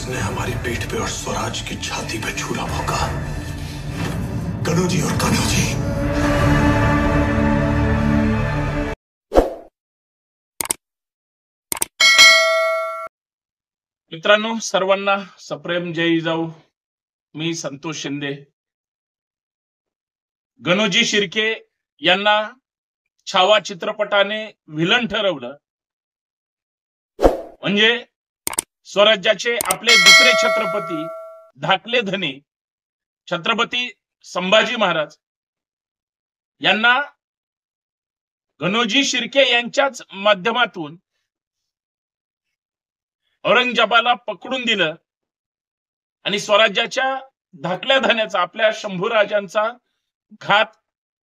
किसने हमारी पीठ पे और स्वराज की छाती पे छूरा भोंका? कनू जी और कनू जी। मित्रांनो, सर्वांना सप्रेम जय जिजाऊ। मी संतोष शिंदे। गणोजी शिर्के यांना छावा चित्रपटाने व्हिलन ठरवलं म्हणजे स्वराज्याचे आपले दुसरे छत्रपती धाकले धनी छत्रपती संभाजी महाराज यांना गणोजी शिर्के यांच्याच माध्यमातून औरंगजेबाला पकडून दिलं आणि स्वराज्याच्या धाकल्या धन्याचा आपल्या शंभूराजांचा घात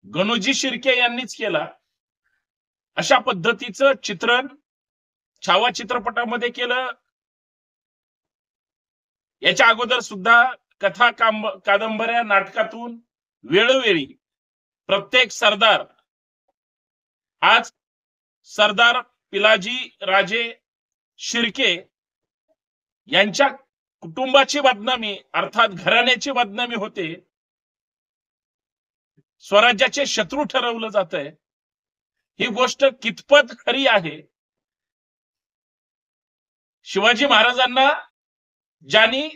गणोजी शिर्के यांनीच केला अशा पद्धतीचं चित्रण छावा चित्रपटामध्ये केलं। याच्या अगोदर सुद्धा कथा कादंबऱ्या नाटकातून वेळोवेळी प्रत्येक सरदार, आज सरदार पिलाजी राजे शिर्के यांच्या कुटुंबाची बदनामी अर्थात घराण्याची बदनामी होते, स्वराज्याचे शत्रू ठरवलं जातंय। ही गोष्ट कितपत खरी आहे? शिवाजी महाराजांना ज्यांनी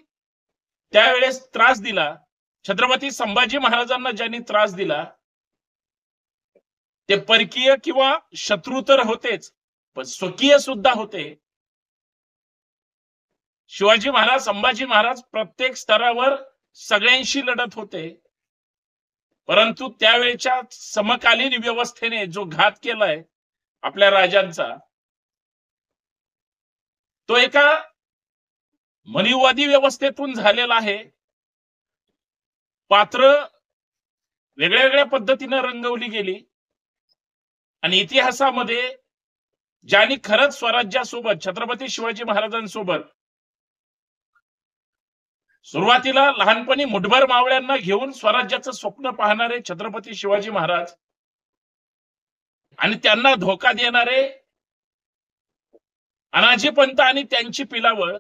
त्यावेळेस त्रास दिला, छत्रपती संभाजी महाराजांना ज्यांनी त्रास दिला ते परकीय किंवा शत्रू तर होतेच, पण स्वकीय सुद्धा होते। शिवाजी महाराज, संभाजी महाराज प्रत्येक स्तरावर सगळ्यांशी लढत होते, परंतु त्यावेळेच्या समकालीन व्यवस्थेने जो घात केलाय आपल्या राजांचा, तो एका मनुवादी व्यवस्थेतून झालेला आहे। पात्र वेगळ्या वेगळ्या पद्धतीने रंगवली गेली आणि इतिहासामध्ये ज्यांनी खरंच स्वराज्यासोबत छत्रपती शिवाजी महाराजांसोबत सुरुवातीला लहानपणी मुठभर मावळ्यांना घेऊन स्वराज्याचं स्वप्न पाहणारे छत्रपती शिवाजी महाराज आणि त्यांना धोका देणारे अनाजी पंत आणि त्यांची पिलावळ,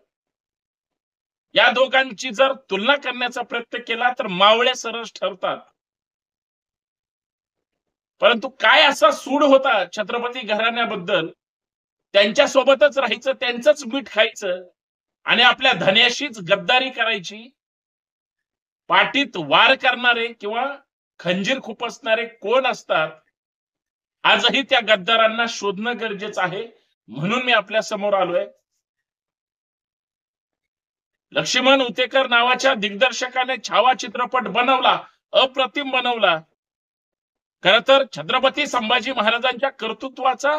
या दोघांची जर तुलना करण्याचा प्रयत्न केला तर मावळे सरस ठरतात। परंतु काय असा सूड होता छत्रपती घराण्याबद्दल, त्यांच्या सोबतच राहायचं, त्यांचंच मीठ खायचं आणि आपल्या धन्याशीच गद्दारी करायची। पाठीत वार करणारे किंवा खंजीर खुपसणारे कोण असतात, आजही त्या गद्दारांना शोधणं गरजेचं आहे, म्हणून मी आपल्या समोर आलोय। लक्ष्मण उतेकर नावाच्या दिग्दर्शकाने छावा चित्रपट बनवला, अप्रतिम बनवला। खर तर छत्रपती संभाजी महाराजांच्या कर्तृत्वाचा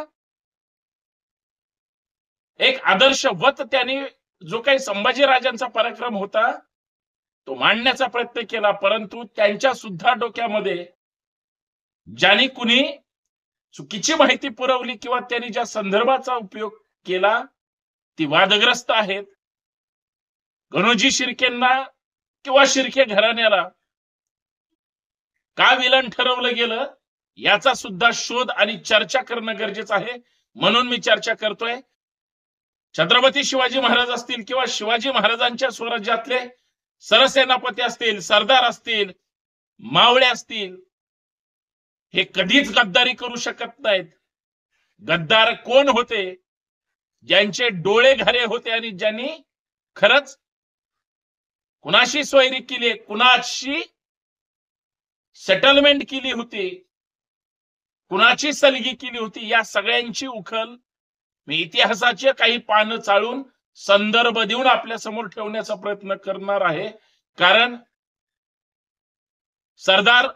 एक आदर्शवत त्यांनी जो काही संभाजी राजांचा पराक्रम होता तो मांडण्याचा प्रयत्न केला, परंतु त्यांच्या सुद्धा डोक्यामध्ये ज्यांनी कुणी चुकीची माहिती पुरवली किंवा त्यांनी ज्या संदर्भाचा उपयोग केला ती वादग्रस्त आहेत। गणोजी शिर्केंना किंवा शिर्के घराण्याला का विलन ठरवलं गेलं याचा सुद्धा शोध आणि चर्चा करणं गरजेचं आहे, म्हणून मी चर्चा करतोय। छत्रपती शिवाजी महाराज असतील किंवा शिवाजी महाराजांच्या स्वराज्यातले सरसेनापती असतील, सरदार असतील, मावळे असतील, हे कधीच गद्दारी करू शकत नाहीत। गद्दार कोण होते? ज्यांचे डोळे घारे होते आणि ज्यांनी खरंच कुणाशी सोयरी केली, कुणाशी सेटलमेंट केली होती, कुणाची सलगी केली होती, या सगळ्यांची उखल मी इतिहासाचे काही पानं चाळून संदर्भ देऊन आपल्या समोर ठेवण्याचा प्रयत्न करणार आहे। कारण सरदार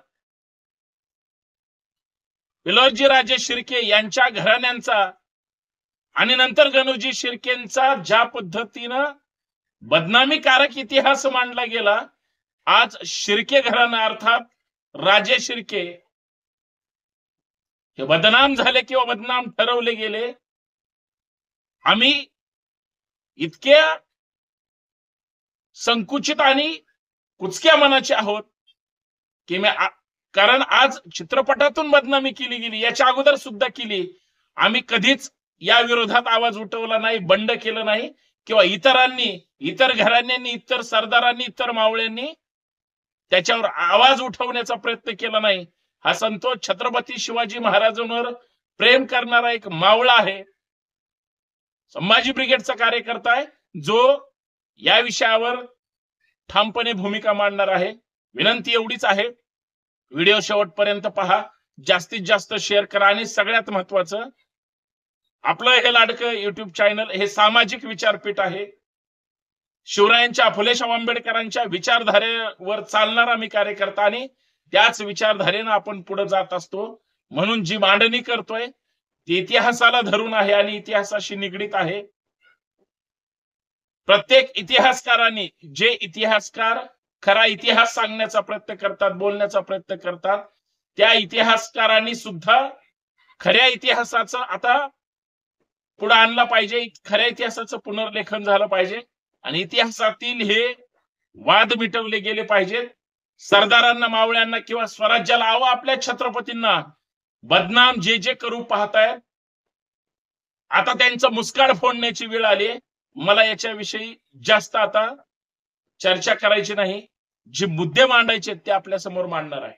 पिलोजी राजे शिर्के यांच्या घराण्यांचा आणि नंतर गणोजी शिर्केंचा ज्या पद्धतीनं बदनामीकारक इतिहास मांडला गेला, आज शिर्के घराणं अर्थात राजे शिर्के हे बदनाम झाले किंवा बदनाम ठरवले गेले। आम्ही इतक्या संकुचित आणि कुचक्या मनाचे आहोत की कारण आज चित्रपटातून बदनामी केली गेली, याच्या अगोदर सुद्धा केली, आम्ही कधीच या विरोधात आवाज उठवला नाही, बंड केलं नाही, किंवा इतरांनी, इतर घराण्यांनी, इतर सरदारांनी, इतर मावळ्यांनी त्याच्यावर आवाज उठवण्याचा प्रयत्न केला नाही. हा संतोष छत्रपती शिवाजी महाराजांवर प्रेम करणारा एक मावळा आहे, संभाजी ब्रिगेडचा कार्यकर्ता आहे, जो या विषयावर ठामपणे भूमिका मांडणार आहे. विनंती एवढीच आहे, व्हिडिओ शेवटपर्यंत पहा, जास्तीत जास्त शेअर करा आणि सगळ्यात महत्वाचं, आपलं हे लाडकं युट्यूब चॅनल हे सामाजिक विचारपीठ आहे. शिवरायांच्या, फुलेशाह आंबेडकरांच्या विचारधारेवर चालणारा मी कार्यकर्ता आणि त्याच विचारधारेनं आपण पुढे जात असतो. म्हणून जी मांडणी करतोय ती इतिहासाला धरून आहे आणि इतिहासाशी निगडीत आहे. प्रत्येक इतिहासकारांनी, जे इतिहासकार खरा इतिहास सांगण्याचा प्रयत्न करतात, बोलण्याचा प्रयत्न करतात, त्या इतिहासकारांनी सुद्धा खऱ्या इतिहासाचं आता पुढे आणलं पाहिजे. खऱ्या इतिहासाचं पुनर्लेखन झालं पाहिजे आणि इतिहासातील हे वाद मिटवले गेले पाहिजेत. सरदारांना, मावळ्यांना किंवा स्वराज्याला, अहो आपल्या छत्रपतींना बदनाम जे जे करू पाहतायत, आता त्यांचं मुस्काड फोडण्याची वेळ आली. मला याच्याविषयी जास्त आता चर्चा करायची नाही. जे मुद्दे मांडायचे ते आपल्या समोर मांडणार आहे.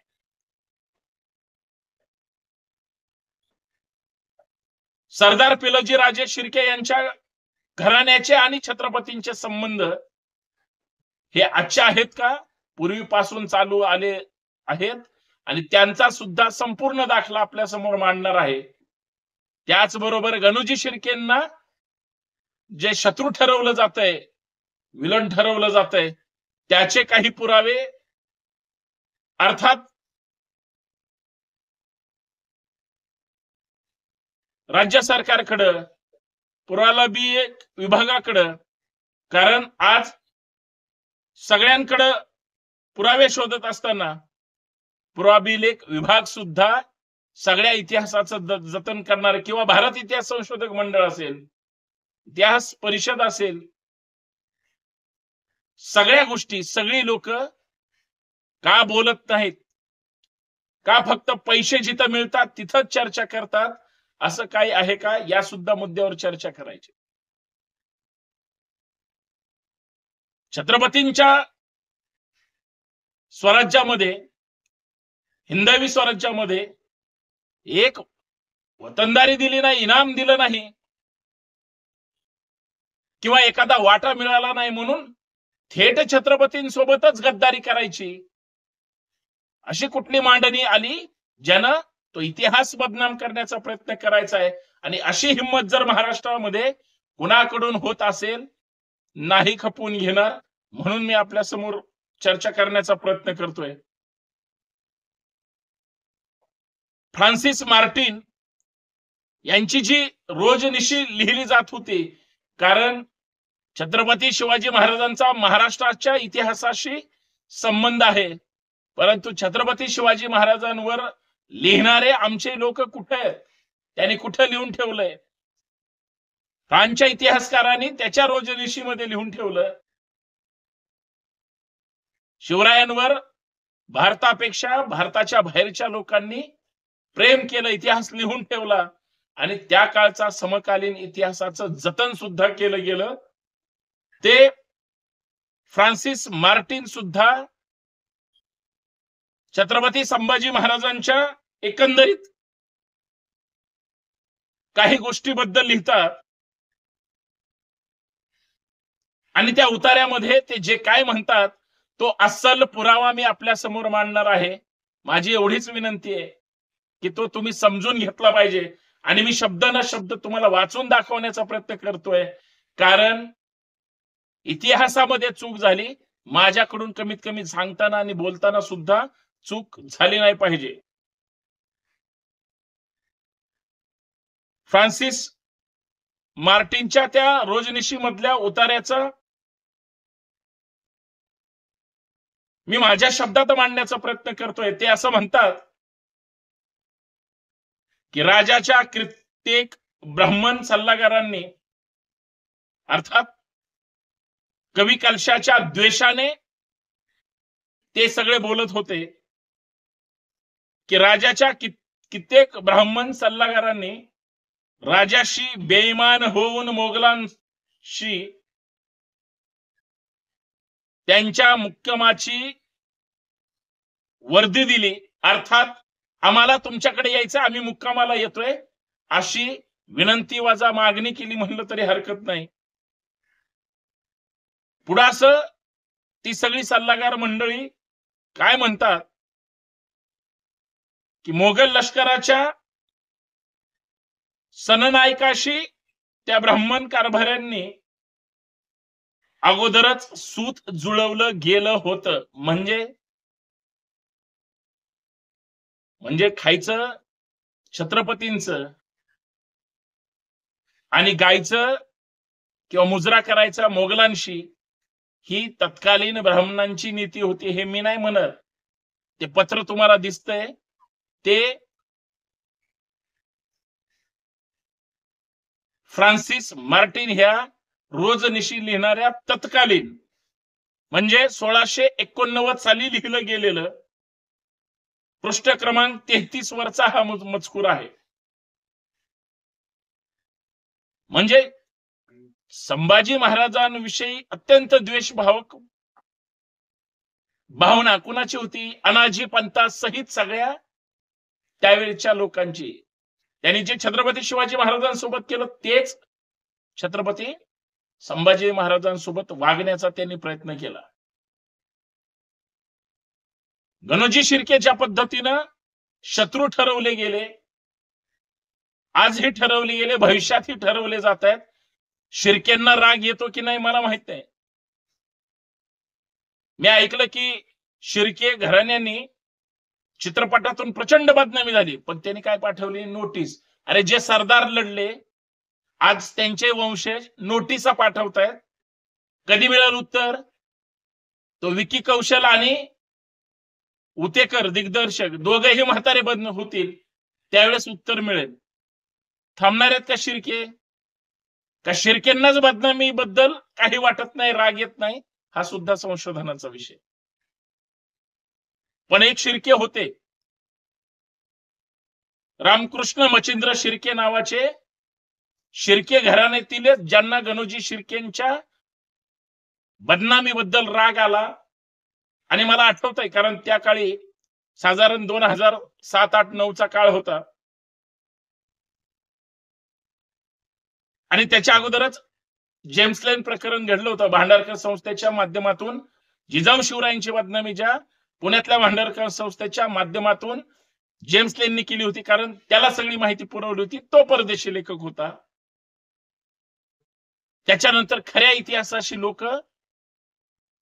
सरदार पिलोजी राजे शिर्के यांच्या घराण्याचे आणि छत्रपतींचे संबंध हे आजचे आहेत का? पूर्वीपासून चालू आले आहेत आणि त्यांचा सुद्धा संपूर्ण दाखला आपल्या समोर मांडणार आहे. त्याचबरोबर गणूजी शिर्केंना जे शत्रू ठरवलं जातंय, विलन ठरवलं जातंय, त्याचे काही पुरावे, अर्थात राज्य सरकारकडं, पुरावा विभागाकडं, कारण आज सगळ्यांकडे पुरावे शोधत असताना पुरावा विभाग सुद्धा सगळ्या इतिहासाचं जतन करणारे, किंवा भारत इतिहास संशोधक मंडळ असेल, इतिहास परिषद असेल, सगळ्या गोष्टी, सगळी लोक का बोलत नाहीत? का फक्त पैसे जिथं मिळतात तिथंच चर्चा करतात? असं काही आहे का? या सुद्धा मुद्द्यावर चर्चा करायची. छत्रपतींच्या स्वराज्यामध्ये, हिंदवी स्वराज्यामध्ये एक वतनदारी दिली नाही, इनाम दिलं नाही, किंवा एखादा वाटा मिळाला नाही म्हणून थेट छत्रपतींसोबतच गद्दारी करायची, अशी कुठली मांडणी आली ज्यानं तो इतिहास बदनाम करण्याचा प्रयत्न करायचा आहे? आणि अशी हिंमत जर महाराष्ट्रामध्ये कुणाकडून होत असेल, नाही खपवून घेणार. म्हणून मी आपल्या समोर चर्चा करण्याचा प्रयत्न करतोय. फ्रान्सिस मार्टिन यांची जी रोजनिशी लिहिली जात होती, कारण छत्रपती शिवाजी महाराजांचा महाराष्ट्राच्या इतिहासाशी संबंध आहे, परंतु छत्रपती शिवाजी महाराजांवर लिहिणारे आमचे लोक कुठे आहेत? त्यांनी कुठे लिहून ठेवलंय? फ्रान्सच्या इतिहासकारांनी त्याच्या रोजनिशीमध्ये लिहून ठेवलं, शिवरायांवर भारतापेक्षा भारताच्या बाहेरच्या लोकांनी प्रेम केलं, इतिहास लिहून ठेवला आणि त्या काळचा समकालीन इतिहासाचं जतन सुद्धा केलं गेलं. ते फ्रान्सिस मार्टिन सुद्धा छत्रपती संभाजी महाराजांच्या एकंदरीत काही गोष्टीबद्दल लिहितात आणि त्या उतार्यामध्ये ते जे काय म्हणतात तो अस्सल पुरावा मी आपल्या समोर मांडणार आहे. माझी एवढीच विनंती आहे की तो तुम्ही समजून घेतला पाहिजे आणि मी शब्द न शब्द तुम्हाला वाचून दाखवण्याचा प्रयत्न करतोय, कारण इतिहासामध्ये चूक झाली, माझ्याकडून कमीत कमी सांगताना आणि बोलताना सुद्धा चूक झाली नाही पाहिजे. फ्रान्सिस मार्टिनच्या त्या रोजनिशी मधल्या उतार्याचा मी माझ्या शब्दात मांडण्याचा प्रयत्न करतोय. ते असं म्हणतात की राजाच्या कित्येक ब्राह्मण सल्लागारांनी, अर्थात कवी कलशाच्या द्वेषाने ते सगळे बोलत होते की राजाच्या कित्येक ब्राह्मण सल्लागारांनी राजाशी बेईमान होऊन मोगलांशी त्यांच्या मुक्कामाची वर्दी दिली, अर्थात आम्हाला तुमच्याकडे यायचं, आम्ही मुक्कामाला येतोय अशी विनंती वाजा मागणी केली म्हणलं तरी हरकत नाही. पुढे असं ती सगळी सल्लागार मंडळी काय म्हणतात की मोगल लष्कराच्या सननायकाशी त्या ब्राह्मण कारभाऱ्यांनी अगोदरच सूत जुळवलं गेलं होतं. म्हणजे खायचं छत्रपतींचं आणि गायचं किंवा मुजरा करायचा मोगलांशी, ही तत्कालीन ब्राह्मणांची नीती होती. हे मी नाही म्हणत, ते पत्र तुम्हाला दिसतंय ते फ्रान्सिस मार्टिन ह्या रोजनिशी लिहिणाऱ्या तत्कालीन म्हणजे 1689 साली लिहिलं गेलेलं पृष्ठ क्रमांक 33 वरचा हा मजकूर आहे. म्हणजे संभाजी महाराजांविषयी अत्यंत द्वेषभावक भावना कुणाची होती? अनाजी पंथा सहित सगळ्या त्यावेळच्या लोकांची. त्यांनी जे छत्रपती शिवाजी महाराजांसोबत केलं तेच छत्रपती संभाजी महाराजांसोबत वागण्याचा त्यांनी प्रयत्न केला. गणोजी शिर्के ज्या पद्धतीनं शत्रू ठरवले गेले, आजही ठरवले गेले, भविष्यातही ठरवले जात आहेत. शिर्केंना राग येतो की नाही मला माहित नाही. मी ऐकलं की शिर्के घराण्यांनी चित्रपटातून प्रचंड बदनामी झाली, पण त्यांनी काय पाठवली? नोटीस. अरे जे सरदार लढले आज त्यांचे वंशज नोटिसा पाठवतायत. कधी मिळेल उत्तर? तो विकी कौशल आणि उतेकर दिग्दर्शक दोघेही म्हातारे बदन होतील त्यावेळेस उत्तर मिळेल. थांबणार आहेत का शिर्के? का शिर्केंनाच बदनामी बद्दल काही वाटत नाही, राग येत नाही? हा सुद्धा संशोधनाचा विषय. पण एक शिर्के होते, रामकृष्ण मचिंद्र शिर्के नावाचे, शिर्के घराण्यातील ज्यांना गणोजी शिर्केंच्या बदनामीबद्दल राग आला. आणि मला आठवतंय कारण त्या काळी साधारण 2007, 8, 9चा काळ होता आणि त्याच्या अगोदरच जेम्स लेन प्रकरण घडलं होतं. भांडारकर संस्थेच्या माध्यमातून जिजाऊ शिवरायांची बदनामी ज्या पुण्यातल्या भांडारकर संस्थेच्या माध्यमातून जेम्स लेननी केली होती, कारण त्याला सगळी माहिती पुरवली होती. तो परदेशी लेखक होता. त्याच्यानंतर खऱ्या इतिहासाशी लोक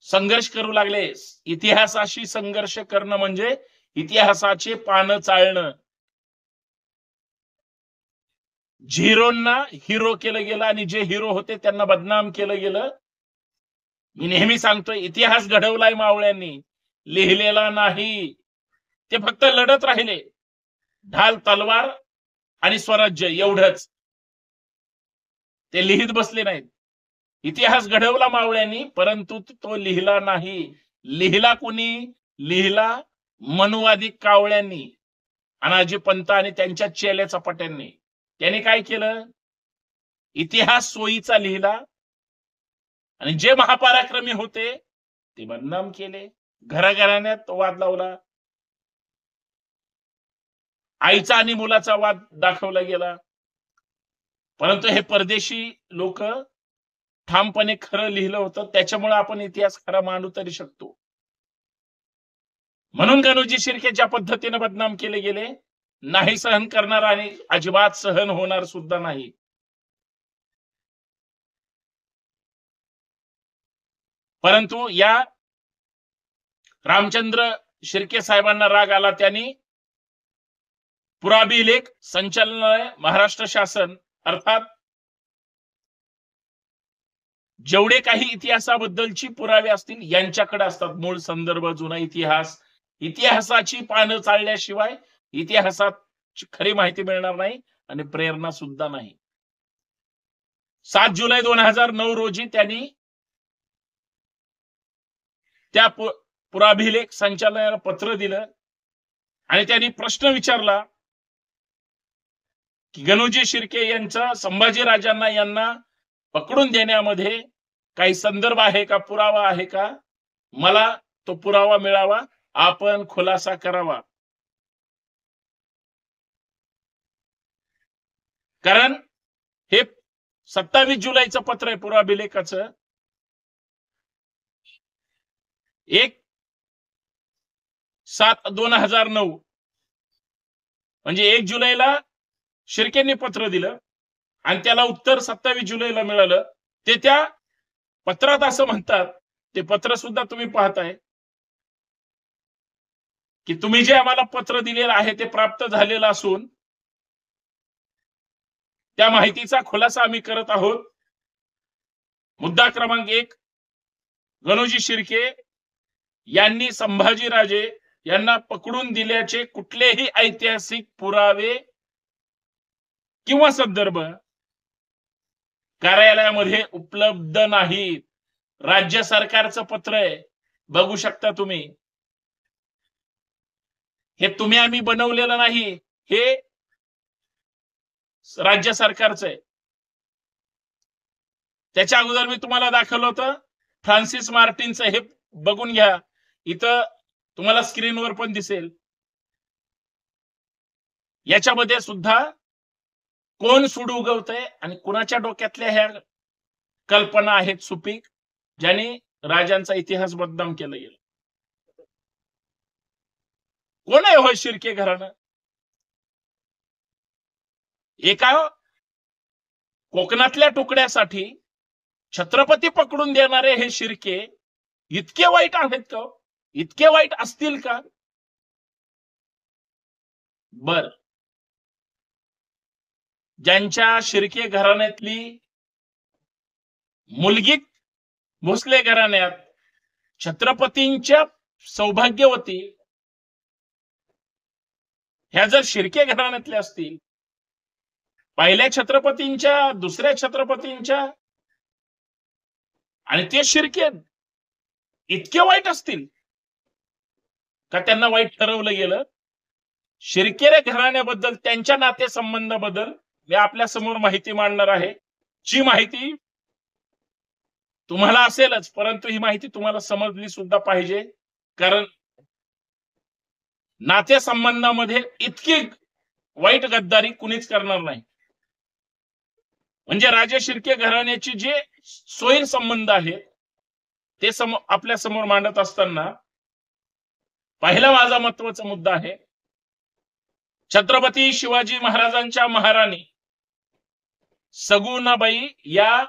संघर्ष करू लागले. इतिहासाशी संघर्ष करणं म्हणजे इतिहासाचे पानं चाळणं. झिरोंना हिरो केलं गेलं आणि जे हिरो होते त्यांना बदनाम केलं गेलं. मी नेहमी सांगतोय, इतिहास घडवलाय मावळ्यांनी, लिहिलेला नाही. ते फक्त लढत राहिले, ढाल तलवार आणि स्वराज्य एवढंच. ते लिहित बसले नाहीत. इतिहास घडवला मावळ्यांनी, परंतु तो लिहिला नाही. लिहिला कोणी? लिहिला मनुवादी कावळ्यांनी, अनाजी पंत आणि त्यांच्या चेल्या चपाट्यांनी. त्यांनी काय केलं? इतिहास सोयीचा लिहिला आणि जे महापराक्रमी होते ते बदनाम केले. घराघराण्यात वाद लावला. आईचा आणि मुलाचा वाद दाखवला गेला. परंतु हे परदेशी लोक ठामपणे खरं लिहिलं होतं, त्याच्यामुळे आपण इतिहास खरा मानू तरी शकतो. म्हणून गणोजी शिर्के ज्या पद्धतीने बदनाम केले गेले, नाही सहन करणार आणि अजिबात सहन होणार सुद्धा नाही. परंतु या रामचंद्र शिर्के साहेबांना राग आला. त्यांनी पुराभिलेख संचालनालय, महाराष्ट्र शासन, अर्थात जेवढे काही इतिहासाबद्दलची पुरावे असतील यांच्याकडे असतात मूळ संदर्भ, जुना इतिहास. इतिहासाची पानं चालल्याशिवाय इतिहासाची खरी माहिती मिळणार नाही आणि प्रेरणा सुद्धा नाही. 7 जुलै 2009 रोजी त्यांनी त्या पुराभिलेख संचालनाला पत्र दिलं आणि त्यांनी प्रश्न विचारला की गणोजी शिर्के यांचा संभाजी राजांना यांना पकडून देण्यामध्ये काही संदर्भ आहे का, पुरावा आहे का? मला तो पुरावा मिळावा, आपण खुलासा करावा. कारण हे 27 जुलैचं पत्र आहे पुराभिलेखाचं. 1/7/2009 म्हणजे 1 जुलैला शिर्केंनी पत्र दिलं आणि त्याला उत्तर 27 जुलैला मिळालं. ते त्या पत्रात असं म्हणतात, ते पत्र सुद्धा तुम्ही पाहताय की तुम्ही जे आम्हाला पत्र दिलेलं आहे ते प्राप्त झालेलं असून त्या माहितीचा खुलासा आम्ही करत आहोत. मुद्दा क्रमांक 1, गणोजी शिर्के यांनी संभाजीराजे यांना पकडून दिल्याचे कुठलेही ऐतिहासिक पुरावे किंवा संदर्भ कार्यालयामध्ये उपलब्ध नाहीत. राज्य सरकारचं पत्र आहे, बघू शकता तुम्ही. हे तुम्ही आम्ही बनवलेलं नाही, हे राज्य सरकारचं आहे. त्याच्या अगोदर मी तुम्हाला दाखवलं होतं फ्रान्सिस मार्टिनचं, हे बघून घ्या. इथं तुम्हाला स्क्रीनवर पण दिसेल. याच्यामध्ये सुद्धा कोण सूड उगवतंय आणि कुणाच्या डोक्यातल्या ह्या कल्पना आहेत सुपीक, ज्याने राजांचा इतिहास बदनाम केला गेला. कोण आहे होय शिर्के घराणं? एका कोकणातल्या तुकड्यासाठी छत्रपती पकडून देणारे हे शिर्के इतके वाईट आहेत का? इतके वाईट असतील का? बर, ज्यांच्या शिर्के घराण्यातली मुलगी भोसले घराण्यात छत्रपतींच्या सौभाग्यवती, ह्या जर शिर्के घराण्यातल्या असतील, पहिल्या छत्रपतींच्या, दुसऱ्या छत्रपतींच्या, आणि ते शिर्के इतके वाईट असतील का त्यांना वाईट ठरवलं गेलं? शिर्के घराण्याबद्दल, त्यांच्या नातेसंबंधाबद्दल मी आपल्या समोर माहिती मांडणार आहे. जी माहिती तुम्हाला असेलच, परंतु ही माहिती तुम्हाला समजली सुद्धा पाहिजे. कारण नातेसंबंधामध्ये इतकी वाईट गद्दारी कुणीच करणार नाही. म्हणजे राजे शिर्के घराण्याची जे सोयीर संबंध आहे ते आपल्या समोर मांडत असताना पहिला माझा महत्वाचा मुद्दा आहे, छत्रपती शिवाजी महाराजांच्या महाराणी सगुणाबाई या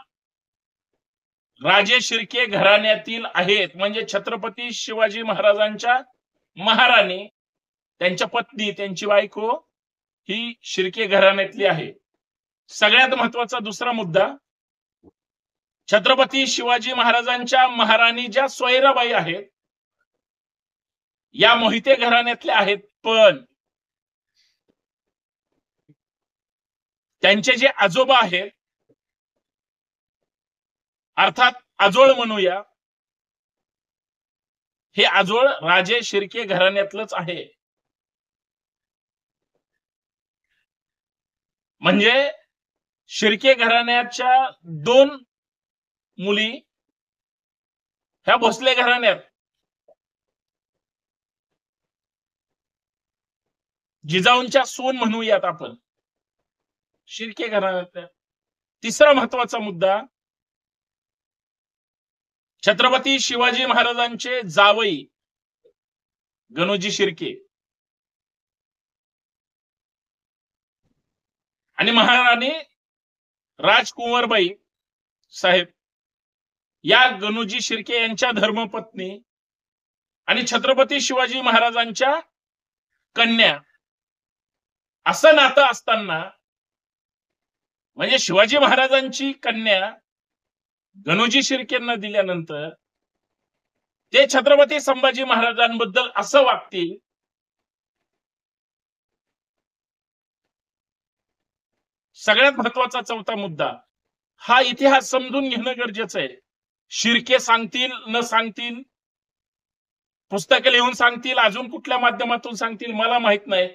राजे शिर्के घराण्यातील आहेत. म्हणजे छत्रपती शिवाजी महाराजांच्या महाराणी, त्यांच्या पत्नी, त्यांची बायको ही शिर्के घराण्यातली आहे. सगळ्यात महत्वाचा दुसरा मुद्दा, छत्रपती शिवाजी महाराजांच्या महाराणी ज्या सोयराबाई आहेत या मोहिते घराण्यातल्या आहेत, पण त्यांचे जे आजोबा आहेत, अर्थात आजोळ म्हणूया, हे आजोळ राजे शिर्के घराण्यातलंच आहे. म्हणजे शिर्के घराण्याच्या 2 मुली ह्या भोसले घराण्यात, जिजाऊंच्या सून म्हणूयात आपण, शिर्के घराण्यातल्या. तिसरा महत्वाचा मुद्दा, छत्रपती शिवाजी महाराजांचे जावई गणोजी शिर्के आणि महाराणी राजकुंवरबाई साहेब या गणोजी शिर्के यांच्या धर्मपत्नी आणि छत्रपती शिवाजी महाराजांच्या कन्या, असं नातं असताना, म्हणजे शिवाजी महाराजांची कन्या गणोजी शिर्केंना दिल्यानंतर ते छत्रपती संभाजी महाराजांबद्दल असं वागतील. सगळ्यात महत्वाचा चौथा मुद्दा, हा इतिहास समजून घेणं गरजेचं आहे. शिर्के सांगतील, न सांगतील, पुस्तकं लिहून सांगतील, अजून कुठल्या माध्यमातून सांगतील मला माहित नाही,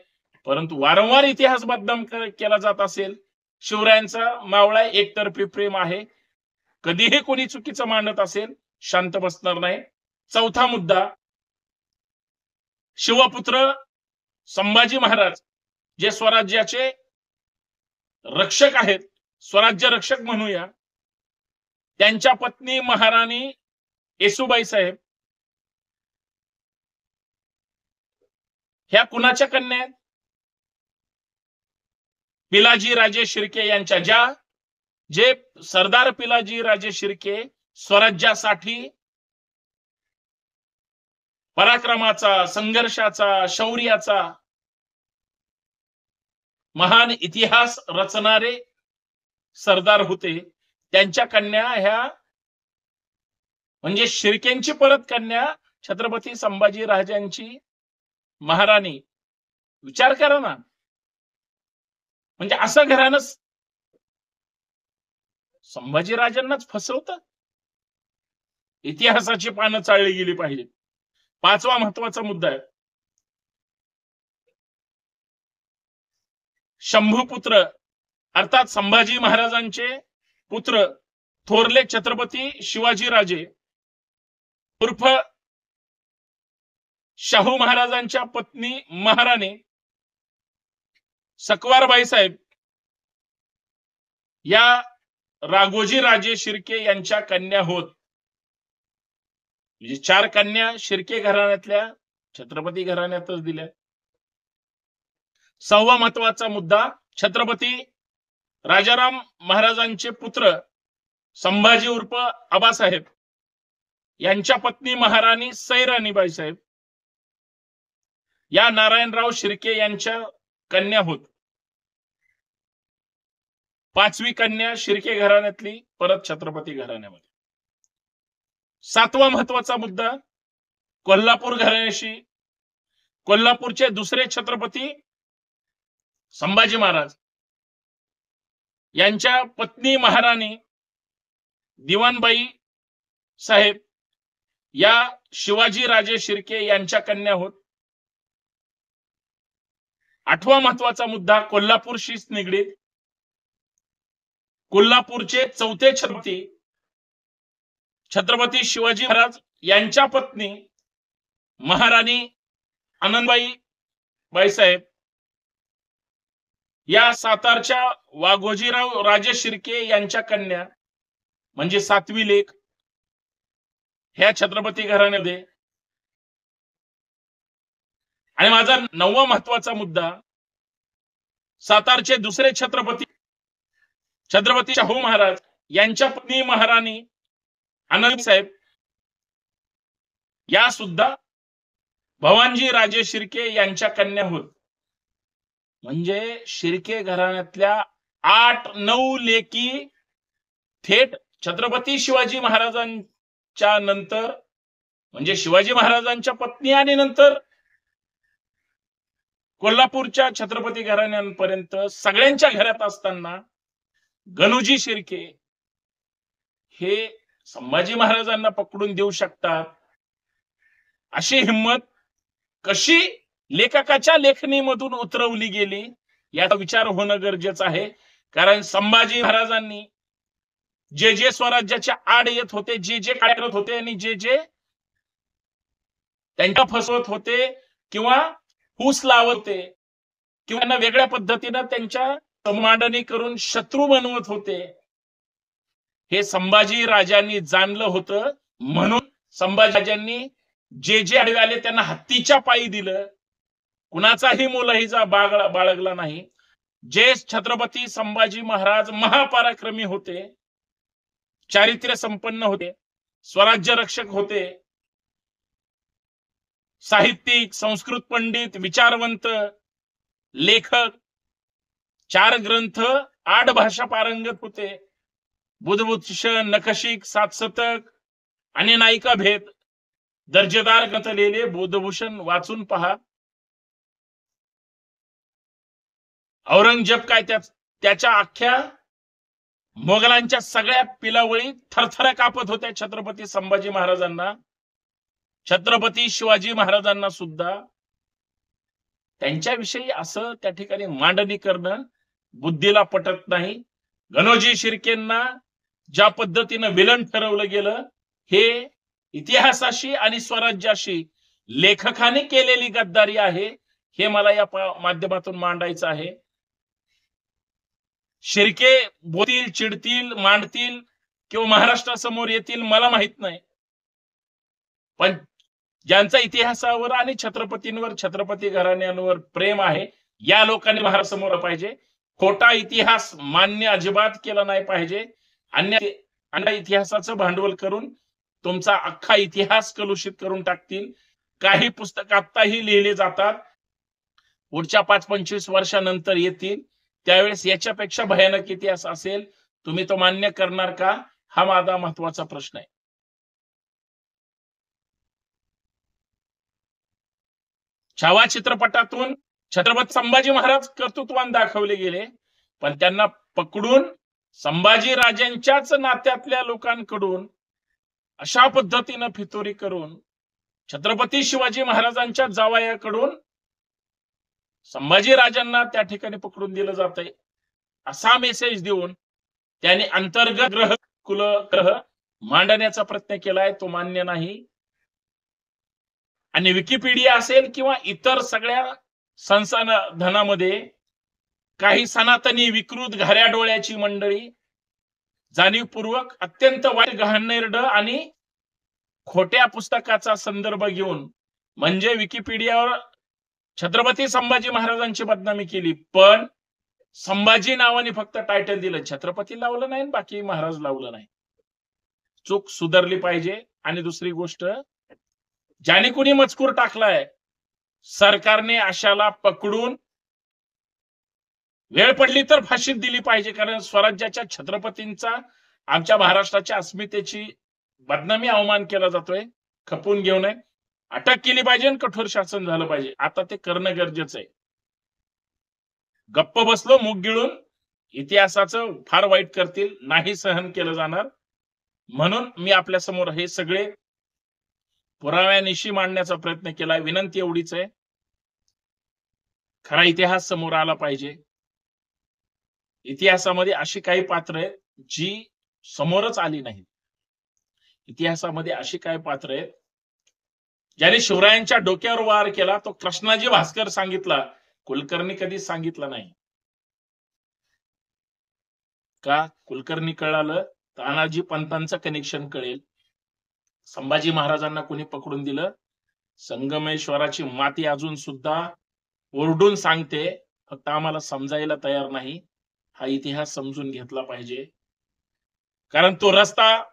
परंतु वारंवार इतिहास बदनाम केला जात असेल. शिवरायांचा मावळा एकतर्फी प्रेम आहे, कधीही कोणी चुकीचं मांडत असेल शांत बसणार नाही. चौथा मुद्दा, शिवपुत्र संभाजी महाराज जे स्वराज्याचे रक्षक आहेत, स्वराज्य रक्षक म्हणूया, त्यांच्या पत्नी महाराणी येसुबाई साहेब ह्या कुणाच्या कन्या आहेत? पिलाजी राजे शिर्के यांच्या. जे सरदार पिलाजी राजे शिर्के स्वराज्यासाठी पराक्रमाचा, संघर्षाचा, शौर्याचा महान इतिहास रचणारे सरदार होते. त्यांच्या कन्या ह्या म्हणजे शिर्केंची परत कन्या छत्रपती संभाजी राजांची महाराणी. विचार करा ना, म्हणजे असं घराणं संभाजी राजांनाच फसवतं. इतिहासाची पानं चाळली गेली पाहिजे. पाचवा महत्वाचा मुद्दा आहे, शंभूपुत्र अर्थात संभाजी महाराजांचे पुत्र थोरले छत्रपती शिवाजी राजे उर्फ शाहू महाराजांच्या पत्नी महाराणी सकवारबाई साहेब या राघोजी राजे शिर्के यांच्या कन्या होत. म्हणजे 4 कन्या शिर्के घराण्यातल्या छत्रपती घराण्यातच दिल्या. 6वा महत्वाचा मुद्दा, छत्रपती राजाराम महाराजांचे पुत्र संभाजी उर्फ आबासाहेब यांच्या पत्नी महाराणी सैराणीबाई साहेब या नारायणराव शिर्के यांच्या कन्या होत. 5वी कन्या शिर्के घराण्यातली परत छत्रपती घराण्यामध्ये. 7वा महत्वाचा मुद्दा, कोल्हापूर घराण्याशी कोल्हापूरचे दुसरे छत्रपती संभाजी महाराज यांच्या पत्नी महाराणी दिवाणबाई साहेब या शिवाजी राजे शिर्के यांच्या कन्या होत. 8वा महत्वाचा मुद्दा, कोल्हापूरशी निगडीत कोल्हापूरचे चौथे छत्रपती छत्रपती शिवाजी महाराज यांच्या पत्नी महाराणी आनंदबाई बाईसाहेब या सातारच्या वाघोजीराव राजे शिर्के यांच्या कन्या म्हणजे 7वी लेक ह्या छत्रपती घराण्यामध्ये. आणि माझा 9वा महत्वाचा मुद्दा, सातारचे दुसरे छत्रपती छत्रपती शाहू महाराज यांच्या पत्नी महाराणी आनंद साहेब या सुद्धा भवानजी राजे शिर्के यांच्या कन्या होत. म्हणजे शिर्के घराण्यातल्या 8-9 लेकी थेट छत्रपती शिवाजी महाराजांच्या नंतर म्हणजे शिवाजी महाराजांच्या पत्नी आणि नंतर कोल्हापूरच्या छत्रपती घराण्यांपर्यंत सगळ्यांच्या घरात असताना गणोजी शिर्के हे संभाजी महाराजांना पकडून देऊ शकतात अशी हिम्मत कशी लेखकाच्या लेखणीमधून उतरवली गेली याचा विचार होणं गरजेचं आहे. कारण संभाजी महाराजांनी जे स्वराज्याच्या आड येत होते, जे काय करत होते आणि जे त्यांना फसवत होते किंवा फूस लावत होते किंवा त्यांना वेगळ्या पद्धतीने त्यांच्या मांडणी करून शत्रू बनवत होते, हे संभाजी राजांनी जाणलं होतं. म्हणून संभाजी राजांनी जे आडवे आले त्यांना हत्तीच्या पायी दिलं. कुणाचाही मुलहीचा बाळगला नाही. जे छत्रपती संभाजी महाराज महापराक्रमी होते, चारित्र्य संपन्न होते, स्वराज्य रक्षक होते, साहित्यिक, संस्कृत पंडित, विचारवंत, लेखक, 4 ग्रंथ, 8 भाषा पारंगत होते. बुधभूषण, नखशिक, 7 शतक आणि नायिका भेद दर्जेदार ग्रंथ लिहिले. बुधभूषण वाचून पहा. औरंगजेब काय त्याच्या अख्ख्या मोगलांच्या सगळ्या पिलावळी थरथर कापत होत्या छत्रपती संभाजी महाराजांना. छत्रपती शिवाजी महाराजांना सुद्धा त्यांच्याविषयी असं त्या ठिकाणी मांडणी करणं बुद्धीला पटत नाही. गणोजी शिर्केंना ज्या पद्धतीनं विलन ठरवलं गेलं हे इतिहासाशी आणि स्वराज्याशी लेखकाने केलेली गद्दारी आहे, हे मला या माध्यमातून मांडायचं आहे. शिर्के बोलतील, चिडतील, मांडतील किंवा महाराष्ट्रासमोर येतील मला माहित नाही, पण ज्यांचा इतिहासावर आणि छत्रपतींवर, छत्रपती घराण्यांवर प्रेम आहे, या लोकांनी महाराष्ट्रासमोर पाहिजे. खोटा इतिहास मान्य अजिबात केला नाही पाहिजे. अन्य इतिहासाचं भांडवल करून तुमचा अख्खा इतिहास कलुषित करून टाकतील. काही पुस्तक आत्ताही लिहिले जातात, पुढच्या 5-25 वर्षानंतर येतील, त्यावेळेस याच्यापेक्षा भयानक इतिहास असेल. तुम्ही तो मान्य करणार का, हा माझा महत्वाचा प्रश्न आहे. छावा चित्रपटातून छत्रपती संभाजी महाराज कर्तृत्वान दाखवले गेले, पण त्यांना पकडून संभाजी राजांच्याच नात्यातल्या लोकांकडून अशा पद्धतीनं फितोरी करून छत्रपती शिवाजी महाराजांच्या जावयाकडून संभाजी राजांना त्या ठिकाणी पकडून दिलं जातंय, असा मेसेज देऊन त्यांनी अंतर्गत ग्रह कुलग्रह मांडण्याचा प्रयत्न केलाय. तो मान्य नाही. आणि विकिपीडिया असेल किंवा इतर सगळ्या संसाधनामध्ये काही सनातनी विकृत घाऱ्या डोळ्याची मंडळी जाणीवपूर्वक अत्यंत वाईट, घाणेरड आणि खोट्या पुस्तकाचा संदर्भ घेऊन म्हणजे विकिपीडियावर छत्रपती संभाजी महाराजांची बदनामी केली, पण संभाजी नावाने फक्त टायटल दिलं, छत्रपती लावलं नाही, बाकी महाराज लावलं नाही. चूक सुधारली पाहिजे. आणि दुसरी गोष्ट, ज्याने कोणी मजकूर टाकलाय, सरकारने अशाला पकडून वेळ पडली तर फाशीत दिली पाहिजे. कारण स्वराज्याच्या छत्रपतींचा, आमच्या महाराष्ट्राच्या अस्मितेची बदनामी, अवमान केला जातोय. खपून घेऊ नये, अटक केली पाहिजे आणि कठोर शासन झालं पाहिजे. आता ते करणं गरजेचं आहे. गप्प बसलो मुग गिळून, इतिहासाचं फार वाईट करतील, नाही सहन केलं जाणार. म्हणून मी आपल्या समोर हे सगळे पुराव्यानिशी मांडण्याचा प्रयत्न केलाय. विनंती एवढीच आहे, खरा इतिहास समोर आला पाहिजे. इतिहासामध्ये अशी काही पात्र आहेत जी समोरच आली नाहीत. इतिहासामध्ये अशी काही पात्र आहेत ज्याने शिवरायांच्या डोक्यावर वार केला, तो कृष्णाजी भास्कर सांगितला, कुलकर्णी कधीच सांगितलं नाही. का कुलकर्णी कळालं, तानाजी पंतांचं कनेक्शन कळेल. संभाजी महाराजांना कोणी पकडून दिलं, संगमेश्वराची माती अजून सुद्धा ओरडून सांगते, फक्त आम्हाला समजायला तयार नाही. हा इतिहास समजून घेतला पाहिजे. कारण तो रस्ता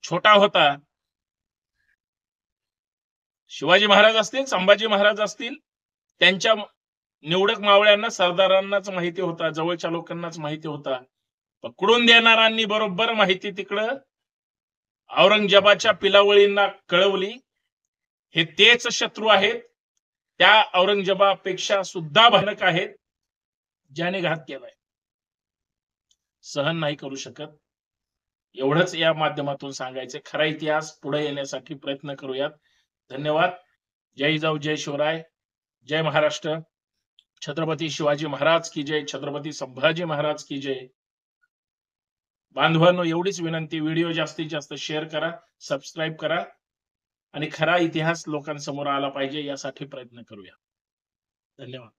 छोटा होता. शिवाजी महाराज असतील, संभाजी महाराज असतील, त्यांच्या निवडक मावळ्यांना, सरदारांनाच माहिती होता, जवळच्या लोकांनाच माहिती होता. पकडून देणाऱ्यांनी बरोबर माहिती तिकडं औरंगजेबाच्या पिलावळींना कळवली. हे तेच शत्रू आहेत, त्या औरंगजेबापेक्षा सुद्धा भयानक आहेत, ज्याने घात केलाय. सहन नाही करू शकत. एवढंच या माध्यमातून सांगायचं. खरा इतिहास पुढे येण्यासाठी प्रयत्न करूयात. धन्यवाद. जय जाऊ, जय शिवराय, जय महाराष्ट्र. छत्रपती शिवाजी महाराज की जय, छत्रपती संभाजी महाराज की जय. बांधवांनो, एवढीच विनंती, व्हिडिओ जास्तीत जास्त शेअर करा, सबस्क्राईब करा आणि खरा इतिहास लोकांसमोर आला पाहिजे यासाठी प्रयत्न करूया. धन्यवाद.